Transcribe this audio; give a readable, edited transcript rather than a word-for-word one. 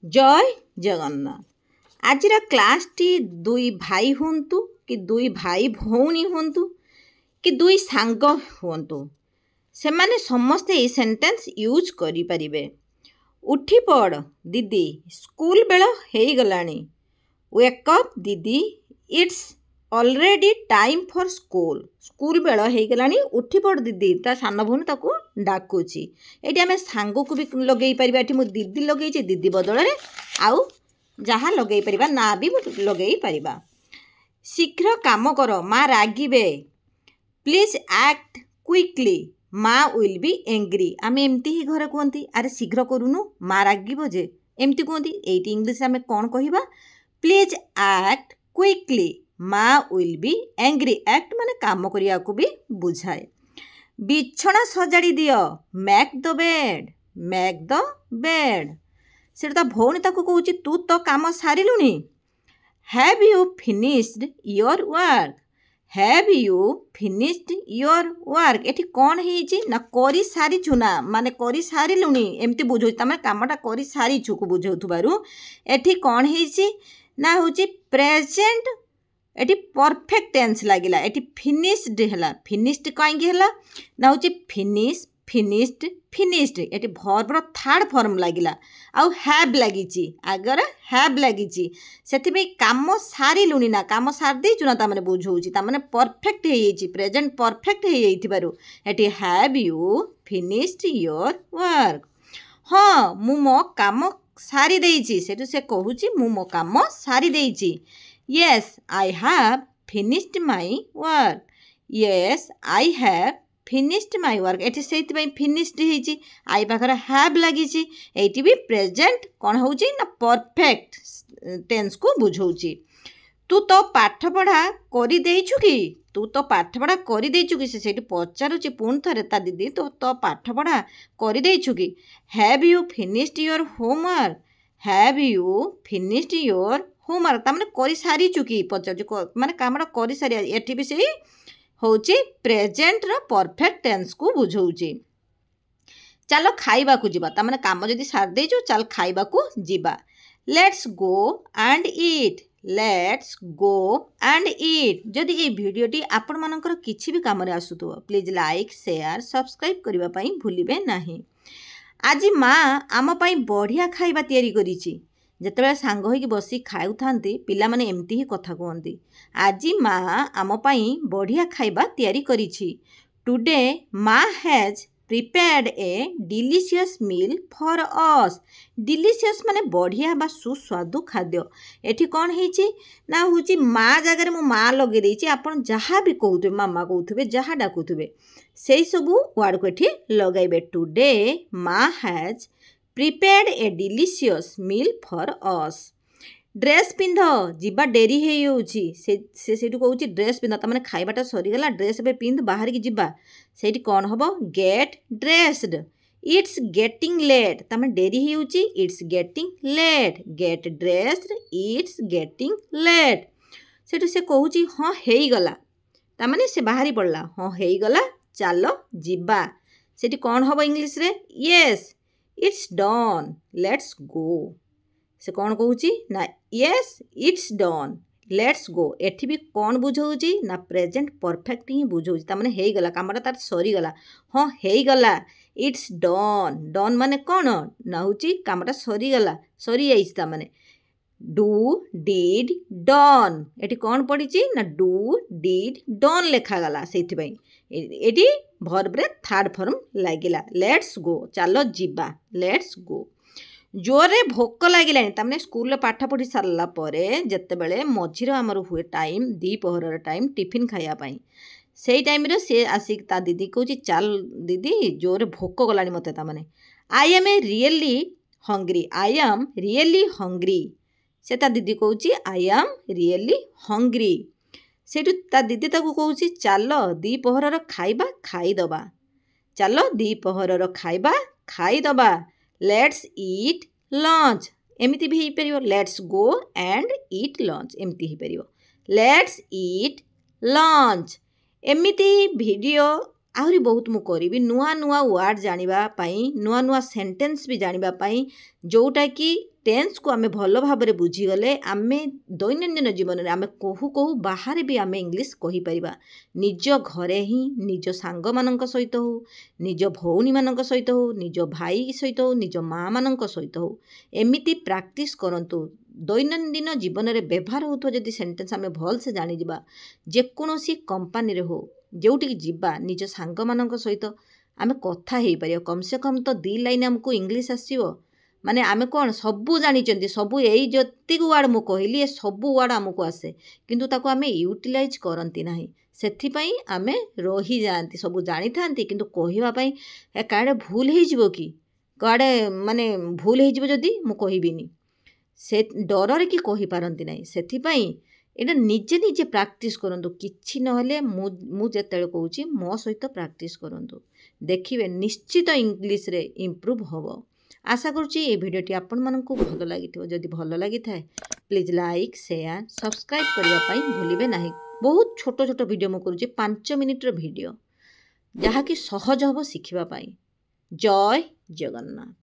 जय जगन्नाथ। आज क्लासटी दुई भाई हूँ कि दुई भाई भौणी हूँ कि दुई सांग हूँ से माने समस्ते ये सेंटेंस यूज करि परिबे। उठी पड़ दीदी, स्कूल बेल हो गलानी। वेक अप दीदी, it's already time for school. School bell हो गलानी, उठी पड़ दीदी। ता सान भौणी ताकू डाकुची। ये आम सांग को भी लगे पार। ये मुझे दीदी लगे, दीदी बदल में आउ जहाँ लगे पार ना भी लगे पार। शीघ्र काम कर, माँ रागिबे। प्लीज एक्ट क्विकली, माँ विल बी एंग्री। आम एमती ही घर कहती, अरे शीघ्र करूनु माँ रागिब जे, एमती कहती। ये इंग्लिश आम कौन कहवा? प्लीज एक्ट क्विकली, माँ विल बी एंग्री। एक्ट माने काम करिया को भी बुझाए। बिछना सजाड़ी दियो, make the bed. Make the bed से भौणी ताको कहूची, तू तो काम सारिलुनी। Have you finished your work. Have you finished your work. एठी कौन है ना करी सारिछु ना माने करी सारिलुनी एमती बुझौ। तमे कामटा करी सारिछु को बुझौथुबारु एठी कौन है ना होची प्रेजेंट। एठी परफेक्ट टेंस लागिला। एठी फिनिश्ड हैला। फिनिश्ड काहेकि हैला ना होची फिनिश, फिनिश्ड, फिनिश्ड। एठी वर्ब रो थर्ड फॉर्म लागिला। आउ हैव लागिची, आगर हैव लागिची। सेथि में काम सारिलुनी ना काम सार देइछु ना, ता माने बुझौची। ता माने परफेक्ट हे येची, प्रेजेंट परफेक्ट हे येथिबारु एठी have you finished your work. हाँ, मु मो काम सारी देइची। सेठु से कहूची मु मो काम सारी देइची। Yes, I have finished my work. Yes, I have finished my work. एठी सेति पई finished हेची, आई पाखर have लागिची। एठी भी प्रेजेंट कोन होची ना परफेक्ट टेंस को बुझौची। तू तो पाठ पढ़ा करि देइछु कि? तू तो पाठ पढ़ा करि देइछु कि? से सेठी पचारुची पुन थरे ता दीदी, तो पाठ पढ़ा करि देइछु कि? Have you finished your homework? Have you finished your homework तामने करी सारी चुकी पचार माने कामटा करी सारी। एठी भी सही होची प्रेजेंट रो परफेक्ट टेंस को बुझौची। चलो खाइबा को जीवा, तामने काम जदी सार देइछु, चल खाइबा को जीवा। Let's go and eat. Let's go and ईट। जदि ये वीडियोटी आपण मानकर किछि भी काम रे आसुतो, प्लीज लाइक, शेयर, सब्सक्राइब करिबा पई भूलिबे नाही। आज माँ आम पई बढ़िया खाइबा तैयारी करिछि। जेतेबेले सांग होइकि बसी खाउथांती पिला माने एमती ही कथा कहती। आज माँ आम पई बढ़िया खाइबा तैयारी करिछि। टुडे माँ has prepared a delicious meal for us. Delicious माने बढ़िया बा सुस्वादु खाद्य। एठी कौन है ना होची माँ जगह मो माँ लगे देइछि। आपण जहाँ भी कहूथे, मामा कहूथे, जहाँ डाकुथे, से सबू वर्ड को एठी लगाइबे। टुडे माँ has prepared a delicious meal for us. Dress पिंध, जीवा डेरी हे होउची। से सेठू कहूची ड्रेस पिंध, तामाने खाइबाटा सरीगला, ड्रेस बे पिंध बाहर की जीवा। सेठी कौन हबो? Get dressed. It's getting late, तामाने डेरी हे होउची, it's getting late. Get dressed, it's getting late. सेठू से कहूची हाँ हेइगला, तामाने से बाहरी पड़ला। हाँ हेइगला, चलो जीवा। सेठी कौन हबो इंग्लिश रे? Yes, it's done, let's go. से कौन कहूची ना yes it's done, let's go. एठी भी कौन बुझौची ना प्रेजेंट परफेक्ट ही बुझौची। तामाने हेइगला, कामटा तार सरीगला। हाँ हेइगला, इट्स डन। डन माने कौन ना होची कामटा सरीगला, सरी जाइछि। तामाने डू डिड डन। एठी कौन पड़ीची ना डू डिड डन लेखागला। सेथि पई एठी वर्ब रे थर्ड फॉर्म लागिला। लेट्स गो, चलो जीवा, लेट्स गो। जोरे भोक लागिलानी, तामने स्कूल पाठ पढ़ी सारला परे जेतेबेले मझिर आमर हुए टाइम द्विपहर टाइम टिफिन खाइया पई, सेई टाइम रे से आसिक ता दीदी कहूची चल दीदी जोरे भोक गलानी मते। तामने I am a really hungry. I am really hungry. से ता दीदी कहूची आई एम रियली हंग्री। सेठू ता दीदी ताकू कहूची चलो द्विपहर खाइबा खाइदबा। चलो द्विपहर खाइबा खाइदबा। Let's eat lunch. एमती भी हो पार। Let's go and eat lunch एमती हो पार। Let's eat lunch. एमती वीडियो आहरी बहुत मु करी नुआ नुआ वर्ड जानिबा पाई, नुआ नुआ सेंटेंस भी जानिबा पाई, जोटा कि टेन्स को आम भल भाव बुझीगले आम दैनंदिन जीवन में आम कहू कहू बाहर भी आम इंग्लीश कहीपर निज घरे ही निज सांग मान सहित हो निज भौणी मान सहित हो निज भाई सहित हो निज माँ मान सहित हो एमती प्रैक्टिस करंतु दैनंदिन जीवन में व्यवहार होता जदि सेंटेंस आम भलसे जाणीजा जेकोसी कंपानी हो जोटिक जीवा निज सांग मान सहित आम कथा हो पार कम से कम तो 2 लाइन आमको इंग्लीश आसो माने आमे कौन सबू जानी सबू यही जतिक वार्ड मु कहली सबू वार्ड आमको आसे किंतु ताको आमे यूटिलाइज करती ना से आमे रही जाती सबू जानी था किंतु कहवाई काड़े भूल हो कि काड़े माने भूल हो जदि मु कहबिनी से डर कि कहीपारती ना से एटा निजे निजे प्रैक्टिस करंतु किछि नहले मु जेतेले कहूची मो सहित प्रैक्टिस करंतु देखिबे निश्चित इंग्लिश रे इम्प्रूव होबो। आशा करुँची ये भिडियोटी आपण मानकु भल लगी जदि भल लगी थाए प्लीज लाइक शेयर सब्सक्राइब करने भूलिबे नहीं। बहुत छोट छोट वीडियो मु करुँची 5 मिनिट्र वीडियो जहाँकि सहज हम शिखिबा पाई। जय जगन्नाथ।